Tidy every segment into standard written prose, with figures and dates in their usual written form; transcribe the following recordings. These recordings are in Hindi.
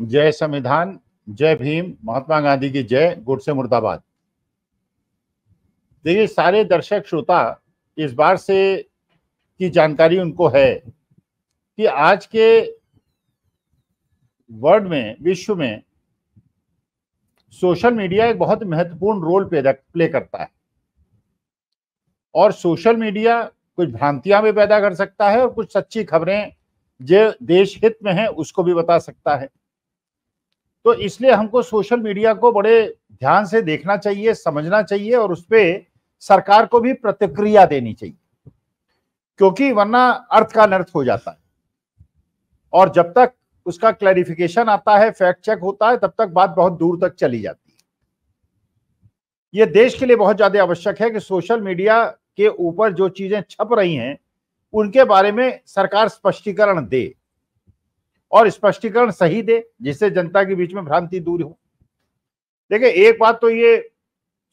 जय संविधान, जय भीम, महात्मा गांधी की जय, गुड मुर्दाबाद। देखिए, सारे दर्शक श्रोता इस बार से की जानकारी उनको है कि आज के वर्ल्ड में, विश्व में सोशल मीडिया एक बहुत महत्वपूर्ण रोल प्ले करता है और सोशल मीडिया कुछ भ्रांतियां भी पैदा कर सकता है और कुछ सच्ची खबरें जो देश हित में है उसको भी बता सकता है। तो इसलिए हमको सोशल मीडिया को बड़े ध्यान से देखना चाहिए, समझना चाहिए और उस पर सरकार को भी प्रतिक्रिया देनी चाहिए, क्योंकि वरना अर्थ का अनर्थ हो जाता है और जब तक उसका क्लैरिफिकेशन आता है, फैक्ट चेक होता है, तब तक बात बहुत दूर तक चली जाती है। यह देश के लिए बहुत ज्यादा आवश्यक है कि सोशल मीडिया के ऊपर जो चीजें छप रही हैं उनके बारे में सरकार स्पष्टीकरण दे और स्पष्टीकरण सही दे, जिससे जनता के बीच में भ्रांति दूर हो। देखिए, एक बात तो ये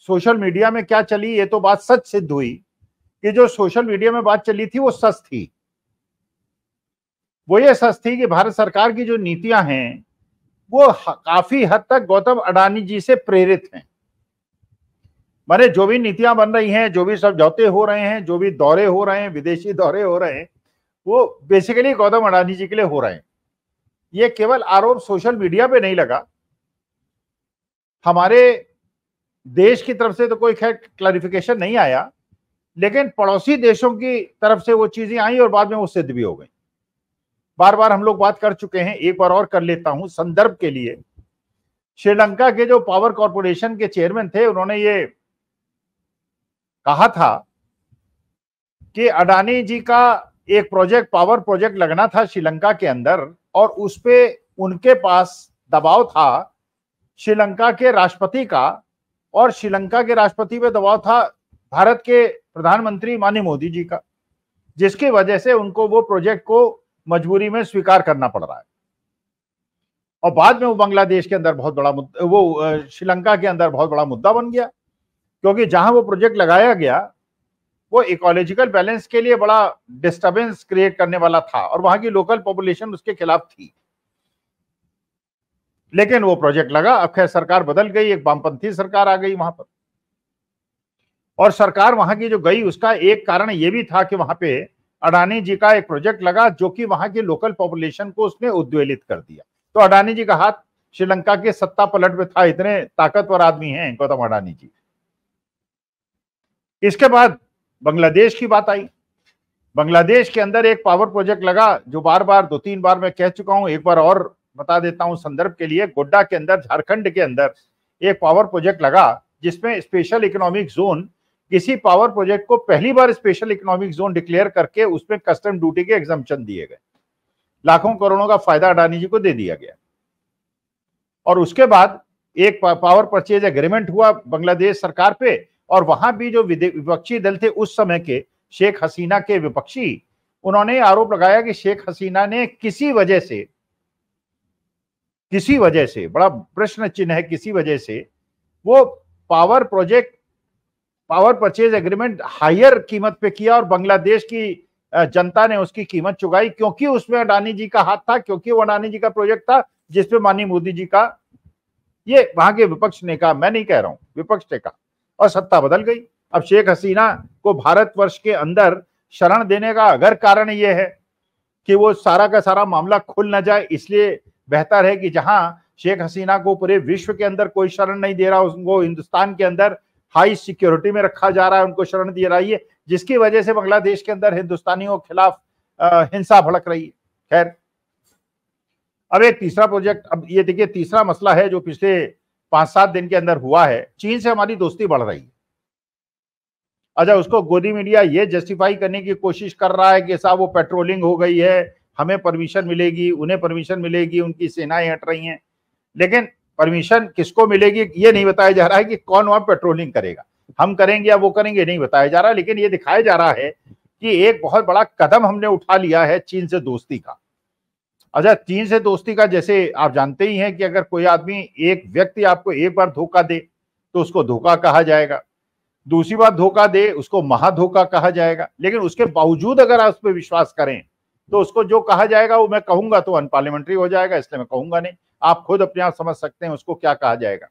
सोशल मीडिया में क्या चली, ये तो बात सच सिद्ध हुई कि जो सोशल मीडिया में बात चली थी वो सच थी। वो ये सच थी कि भारत सरकार की जो नीतियां हैं वो काफी हद तक गौतम अडानी जी से प्रेरित हैं। माने जो भी नीतियां बन रही हैं, जो भी समझौते हो रहे हैं, जो भी दौरे हो रहे हैं, विदेशी दौरे हो रहे हैं, वो बेसिकली गौतम अडानी जी के लिए हो रहे हैं। ये केवल आरोप सोशल मीडिया पे नहीं लगा, हमारे देश की तरफ से तो कोई खैर क्लैरिफिकेशन नहीं आया, लेकिन पड़ोसी देशों की तरफ से वो चीजें आई और बाद में वो सिद्ध भी हो गई। बार बार हम लोग बात कर चुके हैं, एक बार और कर लेता हूं संदर्भ के लिए। श्रीलंका के जो पावर कॉर्पोरेशन के चेयरमैन थे, उन्होंने ये कहा था कि अडानी जी का एक प्रोजेक्ट, पावर प्रोजेक्ट लगना था श्रीलंका के अंदर और उस पे उनके पास दबाव था श्रीलंका के राष्ट्रपति का, और श्रीलंका के राष्ट्रपति पे दबाव था भारत के प्रधानमंत्री माननीय मोदी जी का, जिसकी वजह से उनको वो प्रोजेक्ट को मजबूरी में स्वीकार करना पड़ रहा है। और बाद में वो बांग्लादेश के अंदर बहुत बड़ा मुद्दा, वो श्रीलंका के अंदर बहुत बड़ा मुद्दा बन गया, क्योंकि जहां वो प्रोजेक्ट लगाया गया वो इकोलॉजिकल बैलेंस के लिए बड़ा डिस्टरबेंस क्रिएट करने वाला था और वहां की लोकल पॉपुलेशन उसके खिलाफ थी। लेकिन वो प्रोजेक्ट लगा। अब खैर सरकार बदल गई, एक वामपंथी सरकार आ गई वहां पर, और सरकार वहां की जो गई उसका एक कारण ये भी था कि वहां पे अडानी जी का एक प्रोजेक्ट लगा जो कि वहां की लोकल पॉपुलेशन को उसने उद्वेलित कर दिया। तो अडानी जी का हाथ श्रीलंका के सत्ता पलट में था, इतने ताकतवर आदमी हैं गौतम अडानी जी। इसके बाद बांग्लादेश की बात आई। बांग्लादेश के अंदर एक पावर प्रोजेक्ट लगा जो बार बार 2-3 बार मैं कह चुका हूं, एक बार और बता देता हूं संदर्भ के लिए। गोड्डा के अंदर, झारखंड के अंदर एक पावर प्रोजेक्ट लगा जिसमें स्पेशल इकोनॉमिक जोन, किसी पावर प्रोजेक्ट को पहली बार स्पेशल इकोनॉमिक जोन डिक्लेयर करके उसमें कस्टम ड्यूटी के एग्जम्पशन दिए गए। लाखों करोड़ों का फायदा अडानी जी को दे दिया गया। और उसके बाद एक पावर परचेज एग्रीमेंट हुआ बांग्लादेश सरकार पे, और वहां भी जो विपक्षी दल थे उस समय के, शेख हसीना के विपक्षी, उन्होंने आरोप लगाया कि शेख हसीना ने किसी वजह से, बड़ा प्रश्न चिन्ह है, किसी वजह से वो पावर परचेज एग्रीमेंट हायर कीमत पे किया और बांग्लादेश की जनता ने उसकी कीमत चुकाई, क्योंकि उसमें अडानी जी का हाथ था, क्योंकि वो अडानी जी का प्रोजेक्ट था जिसपे माननीय मोदी जी का, ये वहां के विपक्ष ने कहा, मैं नहीं कह रहा हूं, विपक्ष ने कहा, और सत्ता बदल गई। अब शेख हसीना को भारतवर्ष के अंदर शरण देने का अगर कारण यह है कि वो सारा का सारा मामला खुल न जाए, इसलिए बेहतर है कि जहां शेख हसीना को पूरे विश्व के अंदर कोई शरण नहीं दे रहा, उनको हिंदुस्तान के अंदर हाई सिक्योरिटी में रखा जा रहा है, उनको शरण दी रही है, जिसकी वजह से बांग्लादेश के अंदर हिंदुस्तानियों के खिलाफ हिंसा भड़क रही है। खैर, अब एक तीसरा प्रोजेक्ट, अब ये देखिए तीसरा मसला है जो पिछले 5-7 दिन के अंदर हुआ है। चीन से हमारी दोस्ती बढ़ रही है। अच्छा, उसको गोदी मीडिया ये जस्टिफाई करने की कोशिश कर रहा है कि साहब वो पेट्रोलिंग हो गई है, हमें परमिशन मिलेगी, उन्हें परमिशन मिलेगी, उनकी सेनाएं हट रही हैं। लेकिन परमिशन किसको मिलेगी ये नहीं बताया जा रहा है कि कौन वहां पेट्रोलिंग करेगा, हम करेंगे या वो करेंगे, नहीं बताया जा रहा। लेकिन ये दिखाया जा रहा है कि एक बहुत बड़ा कदम हमने उठा लिया है चीन से दोस्ती का। अच्छा, चीन से दोस्ती का, जैसे आप जानते ही हैं कि अगर कोई आदमी, एक व्यक्ति आपको एक बार धोखा दे तो उसको धोखा कहा जाएगा, दूसरी बार धोखा दे उसको महाधोखा कहा जाएगा, लेकिन उसके बावजूद अगर आप उस पर विश्वास करें तो उसको जो कहा जाएगा वो मैं कहूंगा तो अनपार्लियामेंट्री हो जाएगा, इसलिए मैं कहूंगा नहीं। आप खुद अपने आप समझ सकते हैं उसको क्या कहा जाएगा।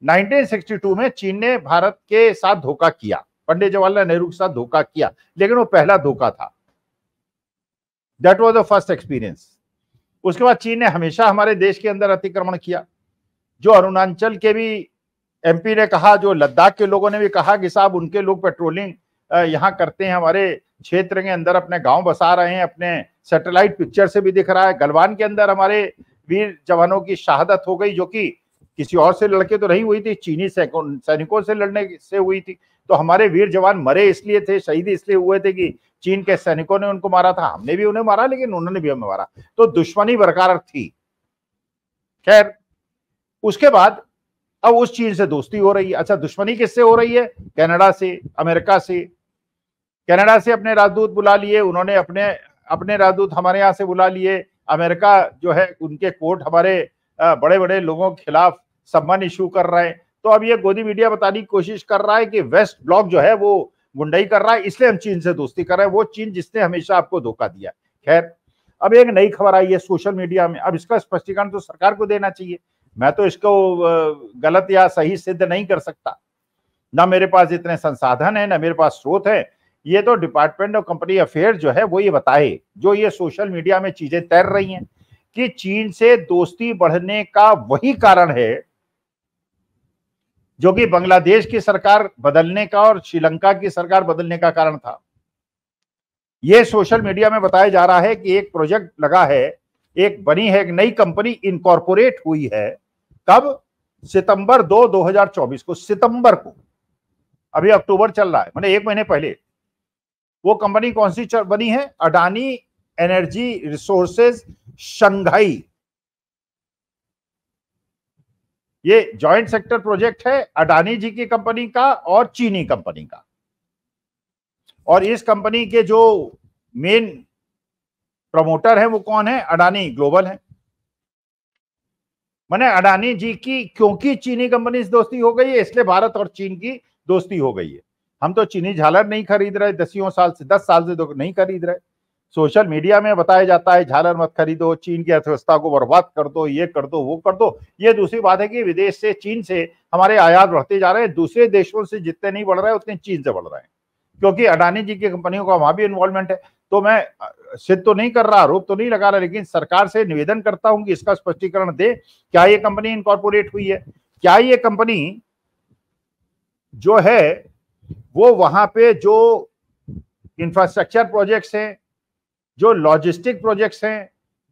1962 में चीन ने भारत के साथ धोखा किया, पंडित जवाहरलाल नेहरू के साथ धोखा किया, लेकिन वो पहला धोखा था। That was the first experience. उसके बाद चीन ने हमेशा हमारे देश के अंदर अतिक्रमण किया। जो अरुणाचल के भी एमपी ने कहा, जो लद्दाख के लोगों ने भी कहा कि साहब उनके लोग पेट्रोलिंग यहाँ करते हैं, हमारे क्षेत्र के अंदर अपने गांव बसा रहे हैं, अपने सैटेलाइट पिक्चर से भी दिख रहा है। गलवान के अंदर हमारे वीर जवानों की शहादत हो गई, जो कि किसी और से लड़के तो नहीं हुई थी, चीनी सैनिकों से लड़ने से हुई थी। तो हमारे वीर जवान मरे इसलिए थे, शहीद इसलिए हुए थे कि चीन के सैनिकों ने उनको मारा था। हमने भी उन्हें मारा, लेकिन उन्होंने भी हमें मारा, तो दुश्मनी बरकरार थी। खैर, उसके बाद अब उस चीन से दोस्ती हो रही है। अच्छा, दुश्मनी किससे हो रही है? कनाडा से, अमेरिका से। कनाडा से अपने राजदूत बुला लिए उन्होंने, अपने राजदूत हमारे यहाँ से बुला लिए। अमेरिका जो है उनके कोर्ट हमारे बड़े बड़े लोगों के खिलाफ सम्मन इशू कर रहे हैं। तो अब ये गोदी मीडिया बताने की कोशिश कर रहा है कि वेस्ट ब्लॉक जो है वो गुंडाई कर रहा है, इसलिए हम चीन से दोस्ती कर रहे हैं, वो चीन जिसने हमेशा आपको धोखा दिया। खैर, अब एक नई खबर आई है सोशल मीडिया में। अब इसका स्पष्टीकरण तो सरकार को देना चाहिए, मैं तो इसको गलत या सही सिद्ध नहीं कर सकता, ना मेरे पास इतने संसाधन है, ना मेरे पास स्रोत है। ये तो डिपार्टमेंट ऑफ कंपनी अफेयर जो है वो ये बताए, जो ये सोशल मीडिया में चीजें तैर रही हैं कि चीन से दोस्ती बढ़ने का वही कारण है जो कि बांग्लादेश की सरकार बदलने का और श्रीलंका की सरकार बदलने का कारण था। ये सोशल मीडिया में बताया जा रहा है कि एक प्रोजेक्ट लगा है, एक बनी है, एक नई कंपनी इनकॉर्पोरेट हुई है। कब? सितंबर 2, 2024 को, सितंबर को। अभी अक्टूबर चल रहा है, माने एक महीने पहले। वो कंपनी कौन सी बनी है? Adani energy resources Shanghai. ये जॉइंट सेक्टर प्रोजेक्ट है अडानी जी की कंपनी का और चीनी कंपनी का। और इस कंपनी के जो मेन प्रमोटर है वो कौन है? अडानी ग्लोबल है। माने अडानी जी की क्योंकि चीनी कंपनी से दोस्ती हो गई है, इसलिए भारत और चीन की दोस्ती हो गई है। हम तो चीनी झालर नहीं खरीद रहे 10 साल से नहीं खरीद रहे। सोशल मीडिया में बताया जाता है झालर मत खरीदो, चीन की अर्थव्यवस्था को बर्बाद कर दो, ये कर दो, वो कर दो। ये दूसरी बात है कि विदेश से, चीन से हमारे आयात बढ़ते जा रहे हैं। दूसरे देशों से जितने नहीं बढ़ रहे उतने चीन से बढ़ रहे हैं, क्योंकि अडानी जी की कंपनियों का वहां भी इन्वॉल्वमेंट है। तो मैं सिद्ध तो नहीं कर रहा, आरोप तो नहीं लगा रहा, लेकिन सरकार से निवेदन करता हूं कि इसका स्पष्टीकरण दे। क्या ये कंपनी इनकॉर्पोरेट हुई है? क्या ये कंपनी जो है वो वहां पे जो इंफ्रास्ट्रक्चर प्रोजेक्ट्स हैं, जो लॉजिस्टिक प्रोजेक्ट्स हैं,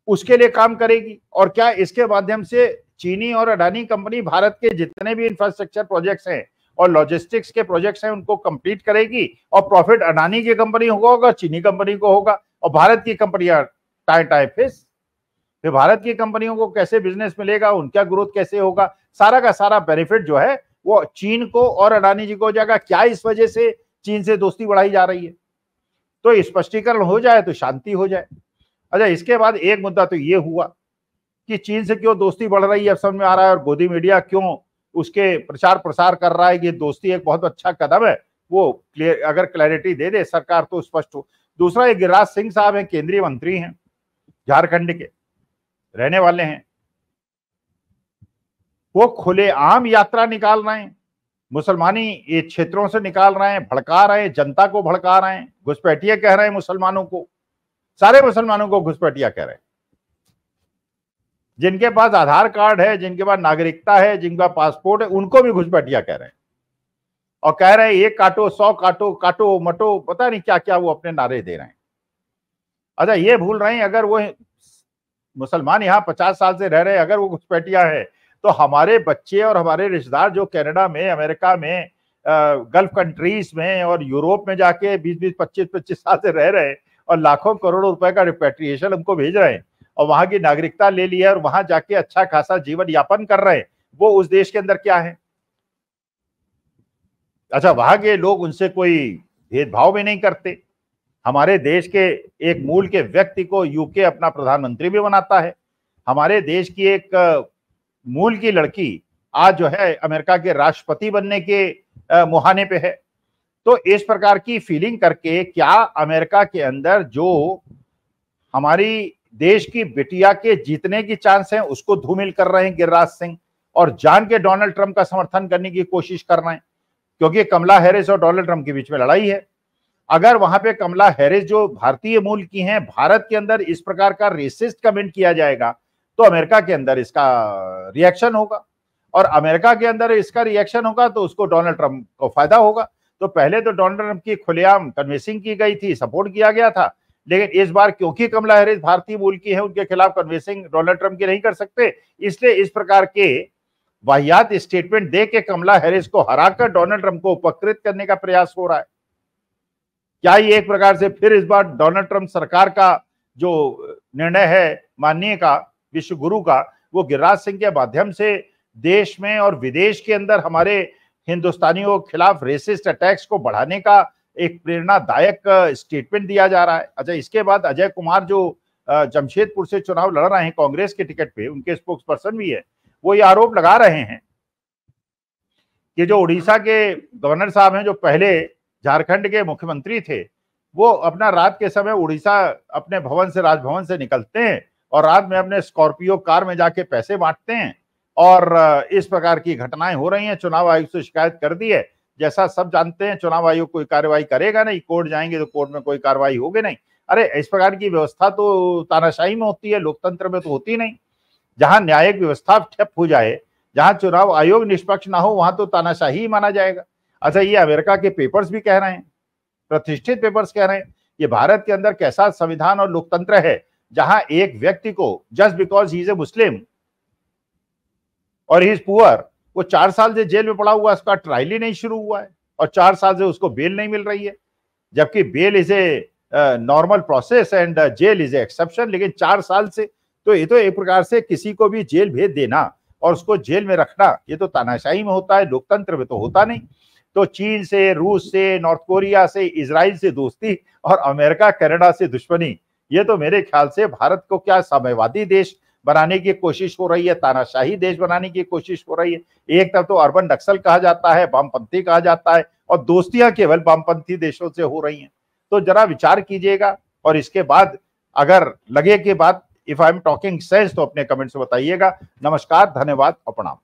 उसके लिए काम करेगी? और क्या इसके माध्यम से चीनी और अडानी कंपनी भारत के जितने भी इंफ्रास्ट्रक्चर प्रोजेक्ट्स हैं और लॉजिस्टिक्स के प्रोजेक्ट्स हैं उनको कंप्लीट करेगी, और प्रॉफिट अडानी की कंपनी होगा, चीनी कंपनी को होगा, और भारत की कंपनियां टाई फेस? फिर भारत की कंपनियों को कैसे बिजनेस मिलेगा, उनका ग्रोथ कैसे होगा? सारा का सारा बेनिफिट जो है वो चीन को और अडानी जी को हो जाएगा। क्या इस वजह से चीन से दोस्ती बढ़ाई जा रही है? तो स्पष्टीकरण हो जाए तो शांति हो जाए। अच्छा, इसके बाद एक मुद्दा तो ये हुआ कि चीन से क्यों दोस्ती बढ़ रही है, अब समझ में आ रहा है, और गोदी मीडिया क्यों उसके प्रचार प्रसार कर रहा है कि दोस्ती एक बहुत अच्छा कदम है। वो क्लियर, अगर क्लैरिटी दे दे सरकार तो स्पष्ट हो। दूसरा, ये गिरिराज सिंह साहब हैं, केंद्रीय मंत्री हैं, झारखंड के रहने वाले हैं। वो खुलेआम यात्रा निकाल रहे हैं, मुसलमानी ये क्षेत्रों से निकाल रहे हैं, भड़का रहे हैं, जनता को भड़का रहे हैं, घुसपैठिया कह रहे हैं मुसलमानों को, सारे मुसलमानों को घुसपैठिया कह रहे हैं। जिनके पास आधार कार्ड है, जिनके पास नागरिकता है, जिनका पासपोर्ट है, उनको भी घुसपैठिया कह रहे हैं। और कह रहे हैं 1 काटो 100 काटो, काटो मटो, पता नहीं क्या क्या वो अपने नारे दे रहे हैं। अच्छा, ये भूल रहे हैं अगर वो मुसलमान यहाँ 50 साल से रह रहे हैं, अगर वो घुसपैठिया है, तो हमारे बच्चे और हमारे रिश्तेदार जो कनाडा में, अमेरिका में, गल्फ कंट्रीज में और यूरोप में जाके 20-20, 25-25 साल से रह रहे हैं और लाखों करोड़ों रुपए का रिपेट्रिएशन हमको भेज रहे हैं, और वहां की नागरिकता ले लिया और वहां जाके अच्छा खासा जीवन यापन कर रहे हैं, वो उस देश के अंदर क्या है? अच्छा, वहां के लोग उनसे कोई भेदभाव भी नहीं करते। हमारे देश के एक मूल के व्यक्ति को यूके अपना प्रधानमंत्री भी बनाता है। हमारे देश की एक मूल की लड़की आज जो है अमेरिका के राष्ट्रपति बनने के मुहाने पे है। तो इस प्रकार की फीलिंग करके क्या अमेरिका के अंदर जो हमारी देश की बिटिया के जीतने की चांस है उसको धूमिल कर रहे हैं गिरिराज सिंह, और जान के डोनाल्ड ट्रंप का समर्थन करने की कोशिश कर रहे हैं, क्योंकि कमला हैरिस और डोनाल्ड ट्रंप के बीच में लड़ाई है। अगर वहां पे कमला हैरिस जो भारतीय मूल की हैं, भारत के अंदर इस प्रकार का रेसिस्ट कमेंट किया जाएगा तो अमेरिका के अंदर इसका रिएक्शन होगा, और अमेरिका के अंदर इसका रिएक्शन होगा तो उसको डोनाल्ड ट्रंप को फायदा होगा। तो पहले तो डोनाल्ड ट्रंप की खुलेआम कन्विंसिंग की गई थी, सपोर्ट किया गया था, लेकिन इस बार क्योंकि कमला हैरिस भारतीय मूल की है, उनके खिलाफ कन्विंसिंग डोनाल्ड ट्रंप की नहीं कर सकते, इसलिए इस प्रकार के वाहियात स्टेटमेंट दे के कमला हैरिस को हराकर डोनाल्ड ट्रंप को उपकृत करने का प्रयास हो रहा है। क्या ये एक प्रकार से फिर इस बार डोनाल्ड ट्रंप सरकार का जो निर्णय है माननीय का, विश्व गुरु का, वो गिरिराज सिंह के माध्यम से देश में और विदेश के अंदर हमारे हिंदुस्तानियों के खिलाफ रेसिस्ट अटैक्स को बढ़ाने का एक प्रेरणादायक स्टेटमेंट दिया जा रहा है। अच्छा, इसके बाद अजय कुमार जो जमशेदपुर से चुनाव लड़ रहे हैं कांग्रेस के टिकट पे, उनके स्पोक्स पर्सन भी है, वो ये आरोप लगा रहे हैं कि जो उड़ीसा के गवर्नर साहब हैं, जो पहले झारखंड के मुख्यमंत्री थे, वो अपना रात के समय उड़ीसा अपने भवन से, राजभवन से निकलते हैं और रात में अपने स्कॉर्पियो कार में जाके पैसे बांटते हैं, और इस प्रकार की घटनाएं हो रही हैं। चुनाव आयोग से शिकायत कर दी है, जैसा सब जानते हैं चुनाव आयोग कोई कार्रवाई करेगा नहीं, कोर्ट जाएंगे तो कोर्ट में कोई कार्रवाई होगी नहीं। अरे इस प्रकार की व्यवस्था तो तानाशाही में होती है, लोकतंत्र में तो होती नहीं। जहां न्यायिक व्यवस्था ठप हो जाए, जहां चुनाव आयोग निष्पक्ष ना हो, वहां तो तानाशाही माना जाएगा। अच्छा, ये अमेरिका के पेपर्स भी कह रहे हैं, प्रतिष्ठित पेपर्स कह रहे हैं, ये भारत के अंदर कैसा संविधान और लोकतंत्र है, जहां एक व्यक्ति को just because he is a Muslim और ही इज पुअर, वो 4 साल से जेल में पड़ा हुआ, उसका ट्रायल ही नहीं शुरू हुआ है, और 4 साल से उसको बेल नहीं मिल रही है, जबकि bail is a normal process and jail is a exception. लेकिन 4 साल से, तो ये तो एक प्रकार से किसी को भी जेल भेज देना और उसको जेल में रखना, ये तो तानाशाही में होता है, लोकतंत्र में तो होता नहीं। तो चीन से, रूस से, नॉर्थ कोरिया से, इजराइल से दोस्ती और अमेरिका कनाडा से दुश्मनी, ये तो मेरे ख्याल से भारत को क्या साम्यवादी देश बनाने की कोशिश हो रही है, तानाशाही देश बनाने की कोशिश हो रही है। एक तरफ तो अर्बन नक्सल कहा जाता है, वामपंथी कहा जाता है, और दोस्तियां केवल वामपंथी देशों से हो रही हैं। तो जरा विचार कीजिएगा, और इसके बाद अगर लगे कि बात if I am talking sense तो अपने कमेंट्स में बताइएगा। नमस्कार, धन्यवाद और प्रणाम।